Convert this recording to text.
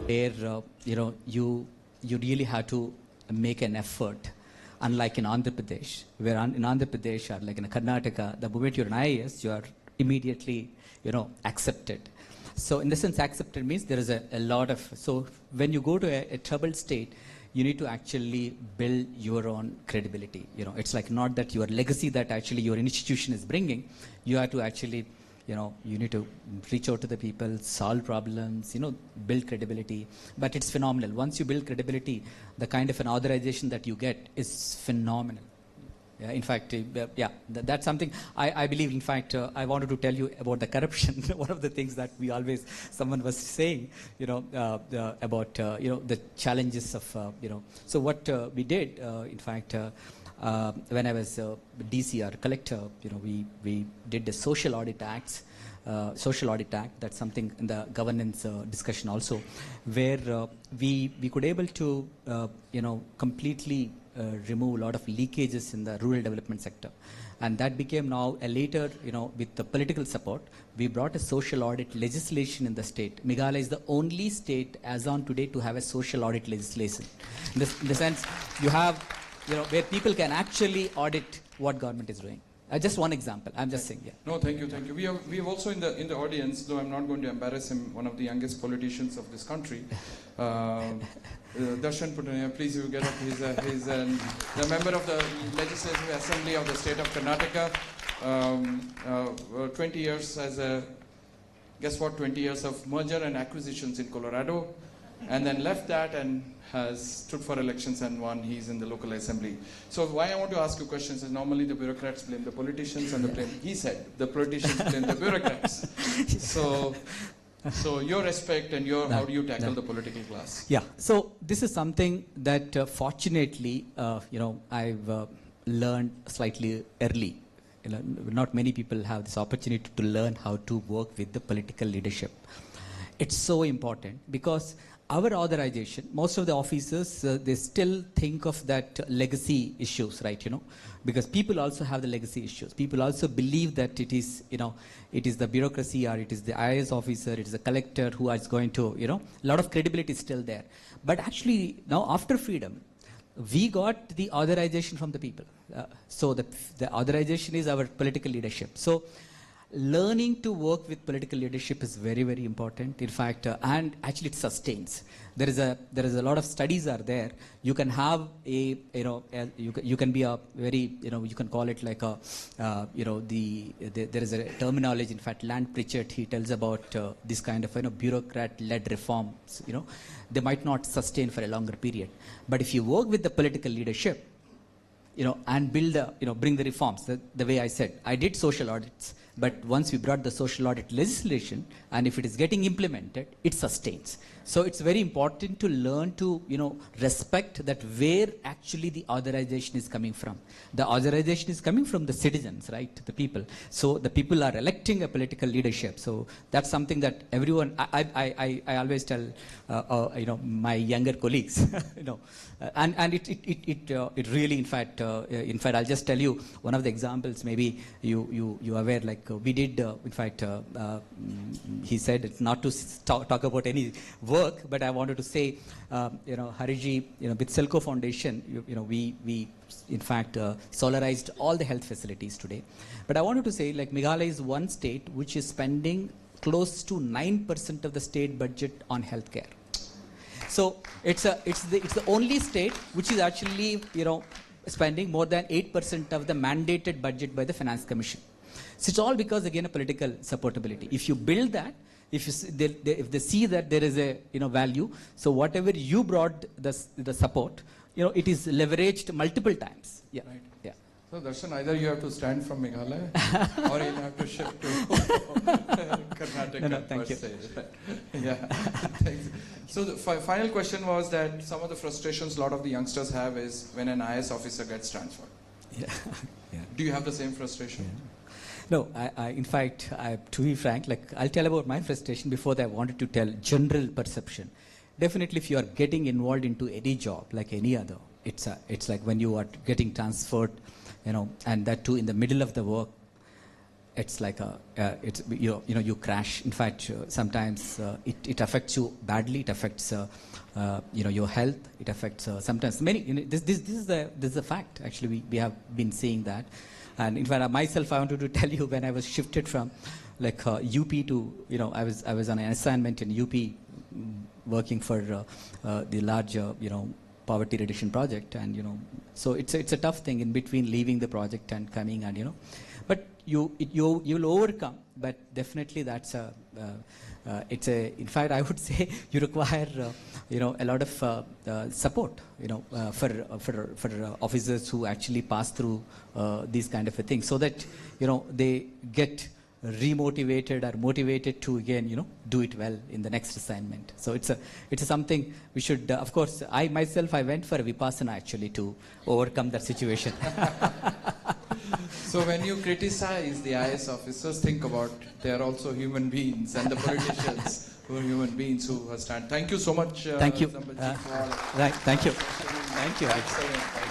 where you really have to make an effort. Unlike in Andhra Pradesh, where in Andhra Pradesh or like in Karnataka, the moment you're an IAS, you are immediately accepted. So in the sense, accepted means there is a lot of. So when you go to a troubled state, you need to actually build your own credibility. It's like not that your legacy that actually your institution is bringing. You have to actually, you need to reach out to the people, solve problems, build credibility. But it's phenomenal. Once you build credibility, the kind of an authorization that you get is phenomenal. Yeah, in fact, that's something I believe. In fact, I wanted to tell you about the corruption. One of the things that someone was saying, about, the challenges of, So what we did, in fact, when I was DC or collector, we did the Social Audit Acts. Social Audit Act, that's something in the governance discussion also, where we could able to, completely remove a lot of leakages in the rural development sector. And that became now a later, with the political support, we brought a social audit legislation in the state. Meghalaya is the only state as on today to have a social audit legislation. In the sense, you have, where people can actually audit what government is doing. Just one example. I'm just saying. Yeah. No, thank you. We have also in the audience, though I'm not going to embarrass him, one of the youngest politicians of this country, Darshan Putania. Please, you get up. He's the member of the Legislative Assembly of the state of Karnataka. 20 years as a, guess what? 20 years of merger and acquisitions in Colorado, and then left that and has stood for elections and won. He's in the local assembly. So why I want to ask you questions is normally the bureaucrats blame the politicians and he said the politicians blame the bureaucrats. So your respect and how do you tackle the political class? Yeah. So this is something that fortunately, I've learned slightly early. Not many people have this opportunity to learn how to work with the political leadership. It's so important because our authorization, most of the officers, they still think of that legacy issues, right? Because people also have the legacy issues. People also believe that it is the bureaucracy or it is the IAS officer, it is the collector who is going to, a lot of credibility is still there. But actually, now after freedom, we got the authorization from the people. So the authorization is our political leadership. So learning to work with political leadership is very, very important. In fact, and actually it sustains. There is a lot of studies are there. You can have you can be a very, you can call it like a, there is a terminology. In fact, Land Pritchett, he tells about this kind of, bureaucrat-led reforms. They might not sustain for a longer period. But if you work with the political leadership, and build bring the reforms. The way I said, I did social audits, but once we brought the social audit legislation, and if it is getting implemented, it sustains. So it's very important to learn to, respect that where actually the authorization is coming from. The authorization is coming from the citizens, right? The people. So the people are electing a political leadership. So that's something that everyone, I always tell, my younger colleagues, and it really, in fact, I'll just tell you one of the examples. Maybe you aware, like we did. In fact, he said it's not to talk about any work, but I wanted to say, Hariji, with Selco Foundation, we in fact solarized all the health facilities today. But I wanted to say, like Meghalaya is one state which is spending close to 9% of the state budget on healthcare. So it's the only state which is actually spending more than 8% of the mandated budget by the Finance Commission. So it's all because again of political supportability. If you build that, if they see that there is a value, so whatever you brought the support, it is leveraged multiple times. Yeah. Right. Yeah. So Darshan, either you have to stand from Meghalaya or you'll have to shift to Karnataka. No, thank you. Yeah. Thanks. So the final question was that some of the frustrations a lot of the youngsters have is when an IAS officer gets transferred. Yeah. Yeah. Do you have the same frustration? Yeah. No, in fact, to be frank, I'll tell about my frustration before that. I wanted to tell general perception. Definitely, if you are getting involved into any job, like any other, it's like when you are getting transferred, and that too in the middle of the work, it's like it's you crash. In fact, sometimes it affects you badly. It affects your health. It affects sometimes many. This is the fact. Actually, we have been seeing that. And in fact, myself, I wanted to tell you, when I was shifted from like UP to, I was on an assignment in UP, working for the large poverty reduction project, and so it's a tough thing in between leaving the project and coming, and but you'll overcome. But definitely that's in fact, I would say you require a lot of support for officers who actually pass through these kind of a thing, so that they get remotivated or motivated to again do it well in the next assignment. So it's something we should of course. I myself, I went for a vipassana actually to overcome that situation. So when you criticize the IAS officers, think about they are also human beings, and the politicians who are human beings who stand. Thank you so much. Thank you. Sampath ji, Right. Thank you. Thank you. Excellent.